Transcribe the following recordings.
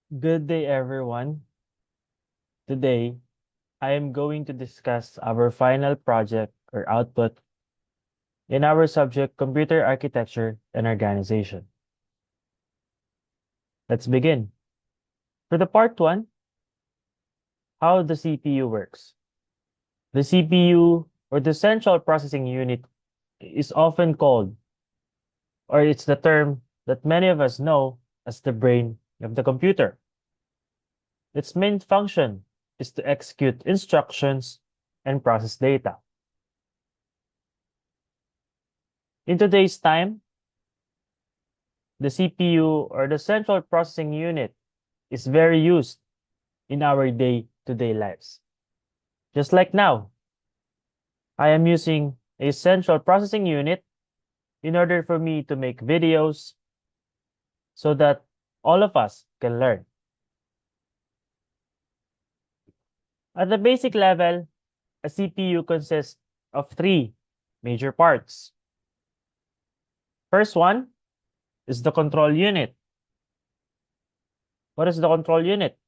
Good day, everyone. Today, I am going to discuss our final project or output in our subject Computer Architecture and Organization. Let's begin. For the part 1, how the CPU works. The CPU, or the Central Processing Unit, is often called, or it's the term that many of us know as the brain of the computer. Its main function is to execute instructions and process data. In today's time, the CPU, or the Central Processing Unit, is very used in our day-to-day lives. Just like now, I am using a Central Processing Unit in order for me to make videos so that all of us can learn. At the basic level, a CPU consists of three major parts. First one is the control unit. What is the control unit?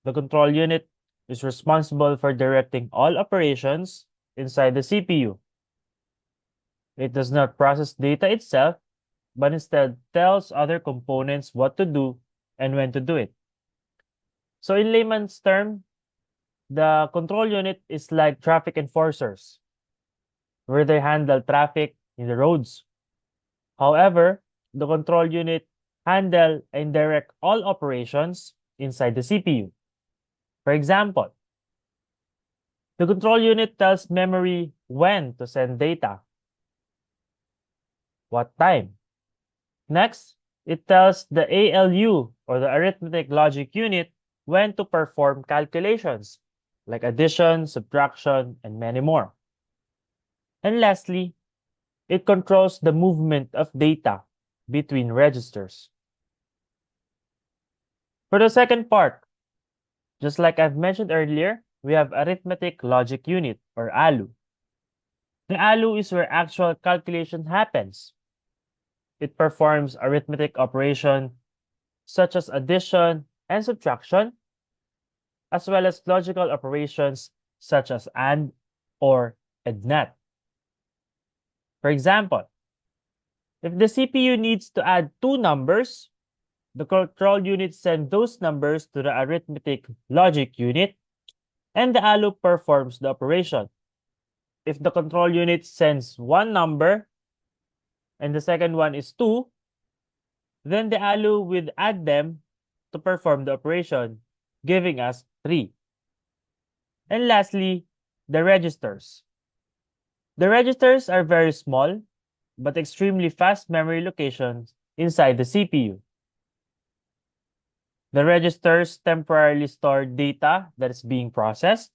The control unit is responsible for directing all operations inside the CPU. It does not process data itself, but instead tells other components what to do and when to do it. So in layman's term, the control unit is like traffic enforcers, where they handle traffic in the roads. However, the control unit handle and direct all operations inside the CPU. For example, the control unit tells memory when to send data, what time. Next, it tells the ALU, or the arithmetic logic unit, when to perform calculations like addition, subtraction, and many more. And lastly, it controls the movement of data between registers. For the second part, just like I've mentioned earlier, we have arithmetic logic unit, or ALU. The ALU is where actual calculation happens. It performs arithmetic operation such as addition and subtraction, as well as logical operations such as AND or EDNET. For example, if the CPU needs to add two numbers, the control unit sends those numbers to the arithmetic logic unit, and the ALU performs the operation. If the control unit sends one number and the second one is 2, then the ALU will add them to perform the operation, giving us 3. And lastly, the registers. The registers are very small but extremely fast memory locations inside the CPU. The registers temporarily store data that is being processed,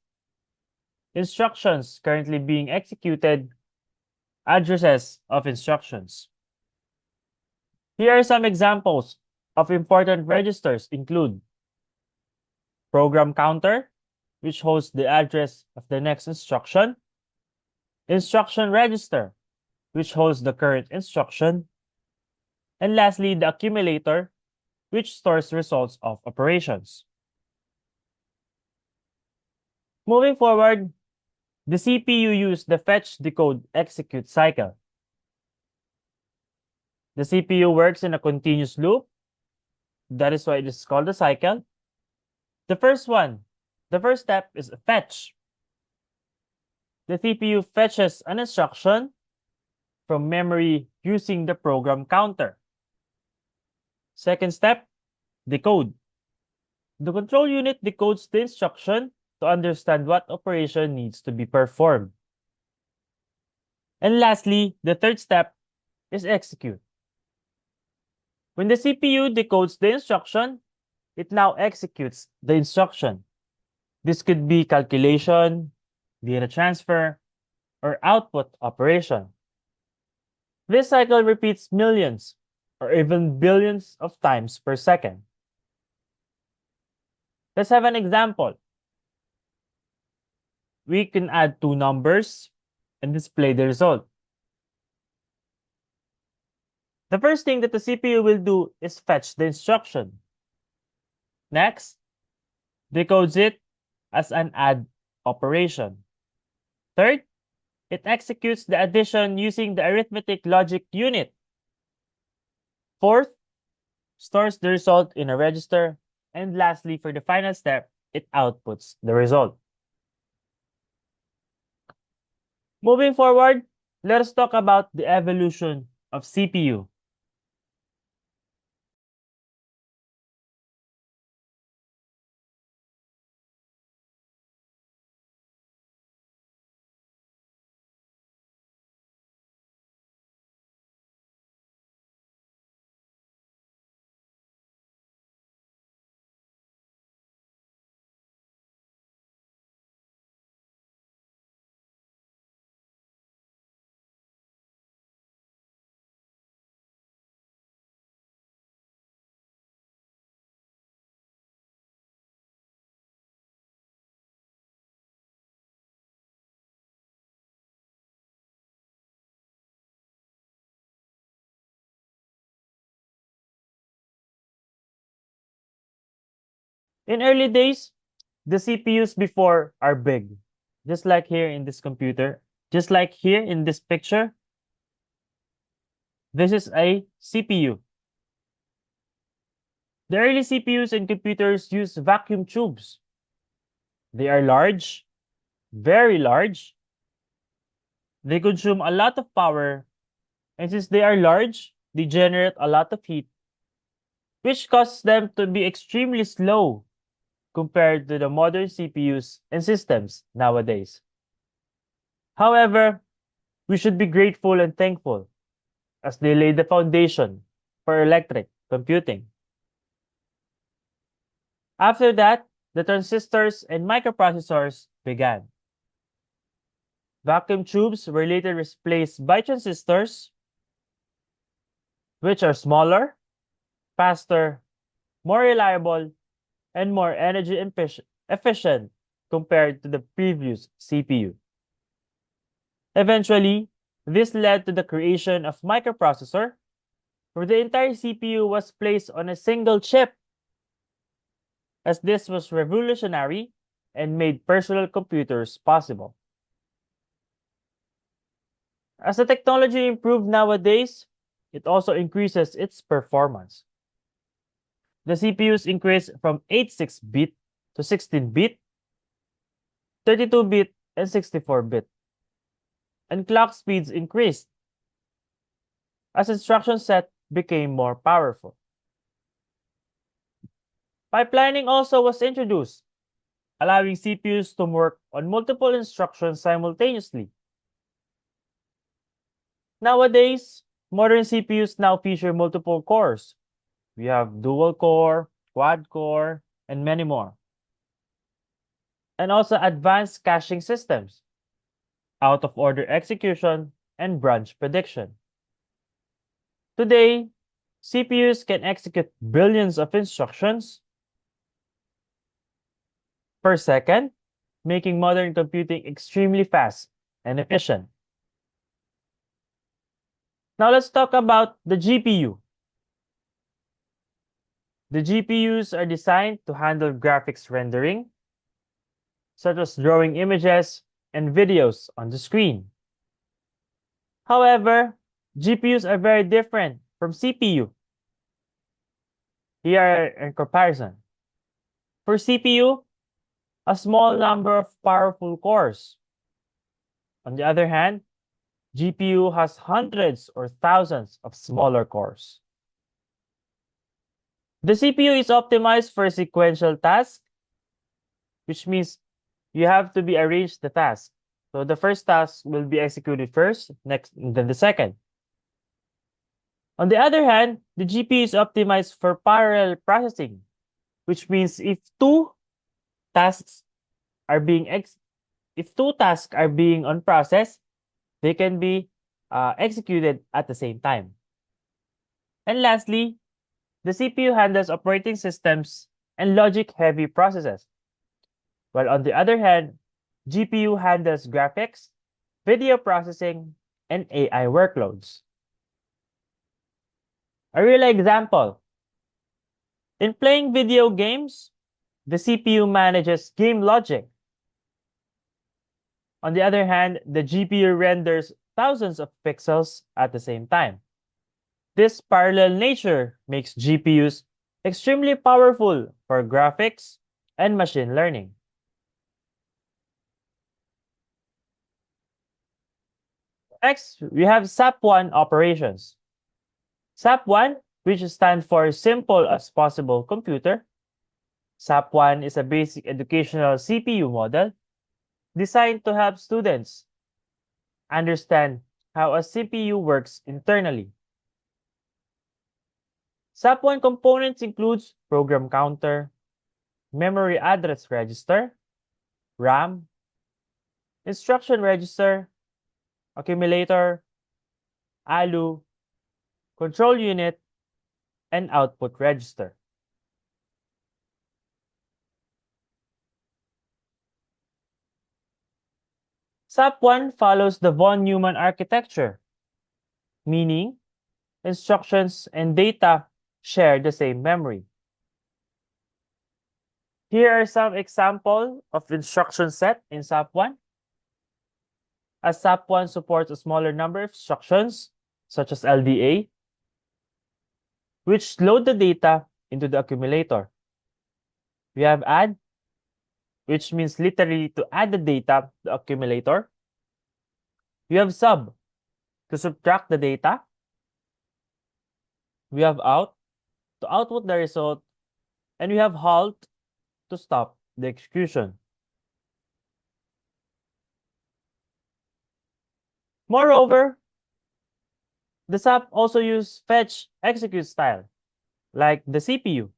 instructions currently being executed, addresses of instructions. Here are some examples of important registers include program counter, which holds the address of the next instruction, instruction register, which holds the current instruction, and lastly, the accumulator, which stores results of operations. Moving forward, the CPU uses the fetch, decode, execute cycle. The CPU works in a continuous loop. That is why it is called a cycle. The first step is fetch. The CPU fetches an instruction from memory using the program counter. Second step, decode. The control unit decodes the instruction to understand what operation needs to be performed. And lastly, the third step is execute. When the CPU decodes the instruction, it now executes the instruction. This could be calculation, data transfer, or output operation. This cycle repeats millions or even billions of times per second. Let's have an example. We can add two numbers and display the result. The first thing that the CPU will do is fetch the instruction. Next, decodes it as an add operation. Third, it executes the addition using the arithmetic logic unit. Fourth, stores the result in a register. And lastly, for the final step, it outputs the result. Moving forward, let us talk about the evolution of CPU. In early days, the CPUs before are big, just like here in this computer, just like here in this picture. This is a CPU. The early CPUs and computers use vacuum tubes. They are large, very large. They consume a lot of power, and since they are large, they generate a lot of heat, which causes them to be extremely slow compared to the modern CPUs and systems nowadays. However, we should be grateful and thankful as they laid the foundation for electric computing. After that, the transistors and microprocessors began. Vacuum tubes were later replaced by transistors, which are smaller, faster, more reliable, and more energy efficient compared to the previous CPU. Eventually, this led to the creation of microprocessor, where the entire CPU was placed on a single chip, as this was revolutionary and made personal computers possible. As the technology improved nowadays, it also increases its performance. The CPUs increased from 86-bit to 16-bit, 32-bit, and 64-bit. And clock speeds increased as instruction set became more powerful. Pipelining also was introduced, allowing CPUs to work on multiple instructions simultaneously. Nowadays, modern CPUs now feature multiple cores. We have dual core, quad core, and many more. And also advanced caching systems, out of order execution, and branch prediction. Today, CPUs can execute billions of instructions per second, making modern computing extremely fast and efficient. Now let's talk about the GPU. The GPUs are designed to handle graphics rendering, such as drawing images and videos on the screen. However, GPUs are very different from CPU. Here in comparison. For CPU, a small number of powerful cores. On the other hand, GPU has hundreds or thousands of smaller cores. The CPU is optimized for sequential tasks, which means you have to be arranged the task. So the first task will be executed first, next, and then the second. On the other hand, the GPU is optimized for parallel processing, which means if two tasks are being on process, they can be executed at the same time. And lastly, the CPU handles operating systems and logic-heavy processes, while on the other hand, GPU handles graphics, video processing, and AI workloads. A real example. In playing video games, the CPU manages game logic. On the other hand, the GPU renders thousands of pixels at the same time. This parallel nature makes GPUs extremely powerful for graphics and machine learning. Next, we have SAP1 operations. SAP1, which stands for Simple as Possible Computer. SAP1 is a basic educational CPU model designed to help students understand how a CPU works internally. SAP1 components includes program counter, memory address register, RAM, instruction register, accumulator, ALU, control unit, and output register. SAP1 follows the von Neumann architecture, meaning instructions and data share the same memory. Here are some examples of instruction set in SAP1. As SAP1 supports a smaller number of instructions, such as LDA, which load the data into the accumulator. We have add, which means literally to add the data to the accumulator. We have sub, to subtract the data. We have out, to output the result. And we have halt, to stop the execution. Moreover, the SAP also use fetch execute style, like the CPU.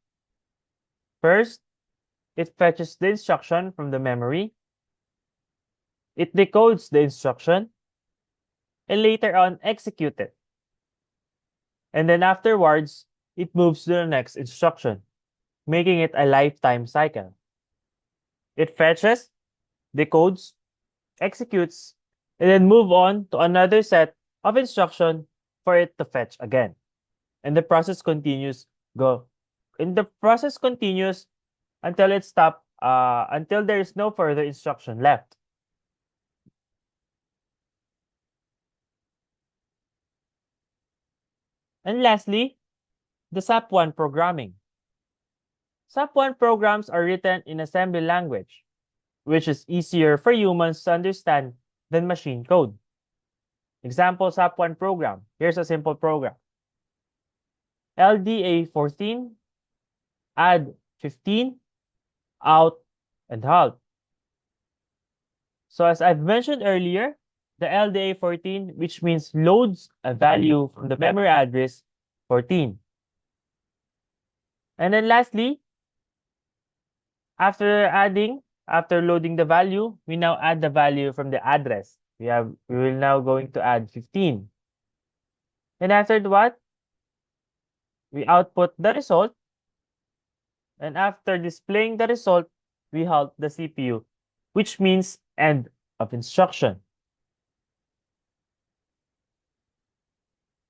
First, it fetches the instruction from the memory. It decodes the instruction, and later on execute it. And then afterwards, it moves to the next instruction, making it a lifetime cycle. It fetches, decodes, executes, and then move on to another set of instruction for it to fetch again. And the process continues until it stops until there is no further instruction left. And lastly, the SAP1 programming. SAP1 programs are written in assembly language, which is easier for humans to understand than machine code. Example SAP1 program. Here's a simple program. LDA 14, add 15, out, and halt. So as I've mentioned earlier, the LDA 14, which means loads a value from the memory address 14. And then lastly, after loading the value, we now add the value from the address. We will now going to add 15. And after what? We output the result. And after displaying the result, we halt the CPU, which means end of instruction.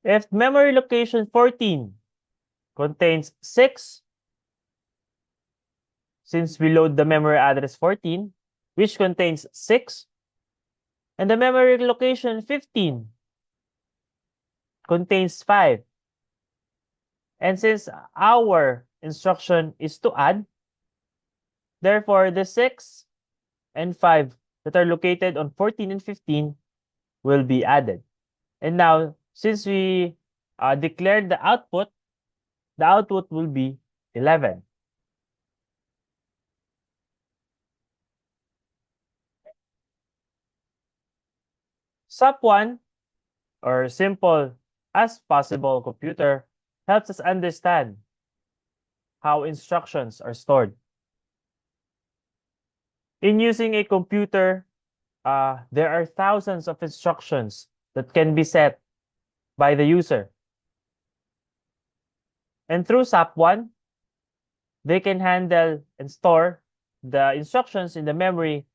If memory location 14 contains 6, since we load the memory address 14, which contains 6, and the memory location 15 contains 5. And since our instruction is to add, therefore the 6 and 5 that are located on 14 and 15 will be added. And now, since we declared the output will be 11. SAP1, or Simple as Possible Computer, helps us understand how instructions are stored. In using a computer, there are thousands of instructions that can be set by the user. And through SAP1, they can handle and store the instructions in the memory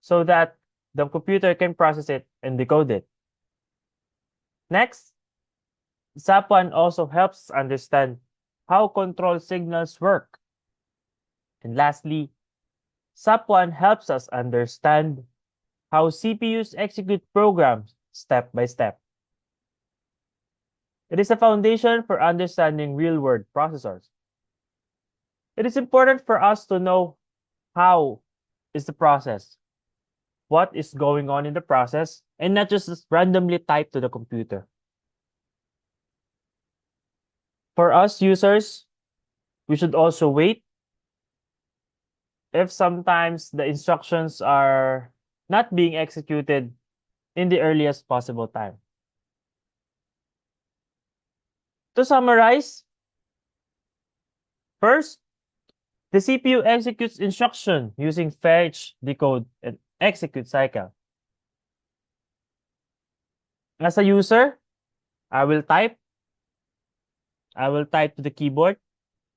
so that the computer can process it and decode it. Next, SAP1 also helps understand how control signals work. And lastly, SAP1 helps us understand how CPUs execute programs step by step. It is a foundation for understanding real-world processors. It is important for us to know how is the process, what is going on in the process, and not just randomly type to the computer. For us users, we should also wait if sometimes the instructions are not being executed in the earliest possible time. To summarize, first, the CPU executes instruction using fetch, decode, and execute cycle. As a user, I will type to the keyboard.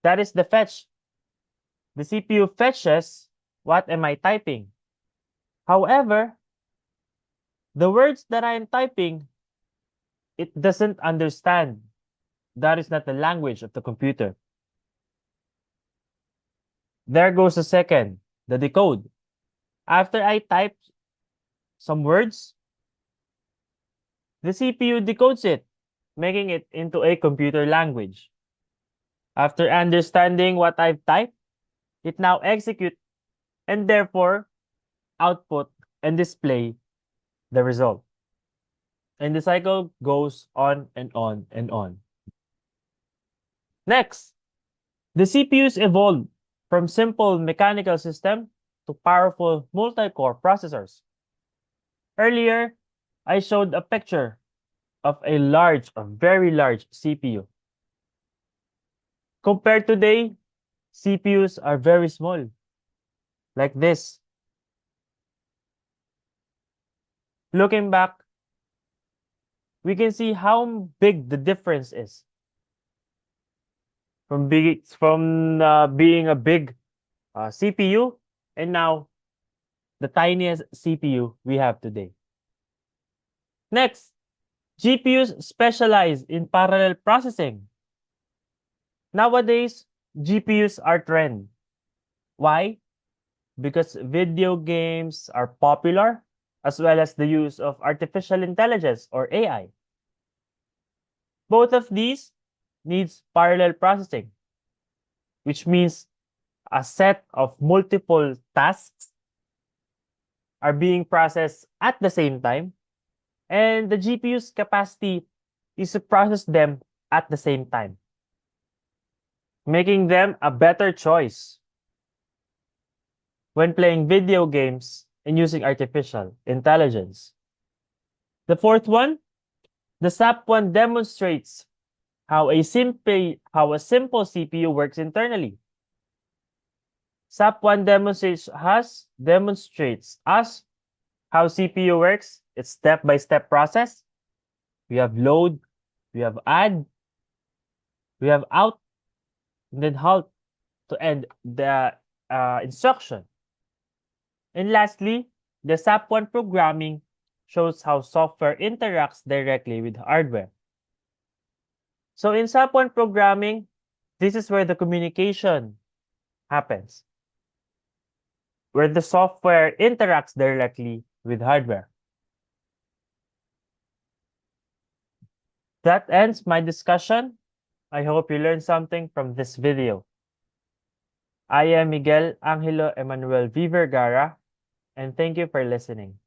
That is the fetch. The CPU fetches what am I typing. However, the words that I am typing, it doesn't understand. That is not the language of the computer. There goes the second, the decode. After I type some words, the CPU decodes it, making it into a computer language. After understanding what I've typed, it now executes and therefore output and display the result. And the cycle goes on and on and on. Next, the CPUs evolved from simple mechanical system to powerful multi-core processors. Earlier, I showed a picture of a very large CPU. Compared today, CPUs are very small, like this. Looking back, we can see how big the difference is. From being a big CPU, and now the tiniest CPU we have today. Next, GPUs specialize in parallel processing. Nowadays, GPUs are trend. Why? Because video games are popular, as well as the use of artificial intelligence or AI. Both of these needs parallel processing, which means a set of multiple tasks are being processed at the same time, and the GPU's capacity is to process them at the same time, making them a better choice when playing video games and using artificial intelligence. The fourth one, the SAP1 demonstrates how a simple CPU works internally. SAP1 demonstrates us how CPU works. It's step-by-step process. We have load, we have add, we have out, and then halt to end the instruction. And lastly, the SAP1 programming shows how software interacts directly with hardware. So in SAP1 programming, this is where the communication happens, where the software interacts directly with hardware. That ends my discussion. I hope you learned something from this video. I am Miguel Angelo Emmanuel V. Vergara, and thank you for listening.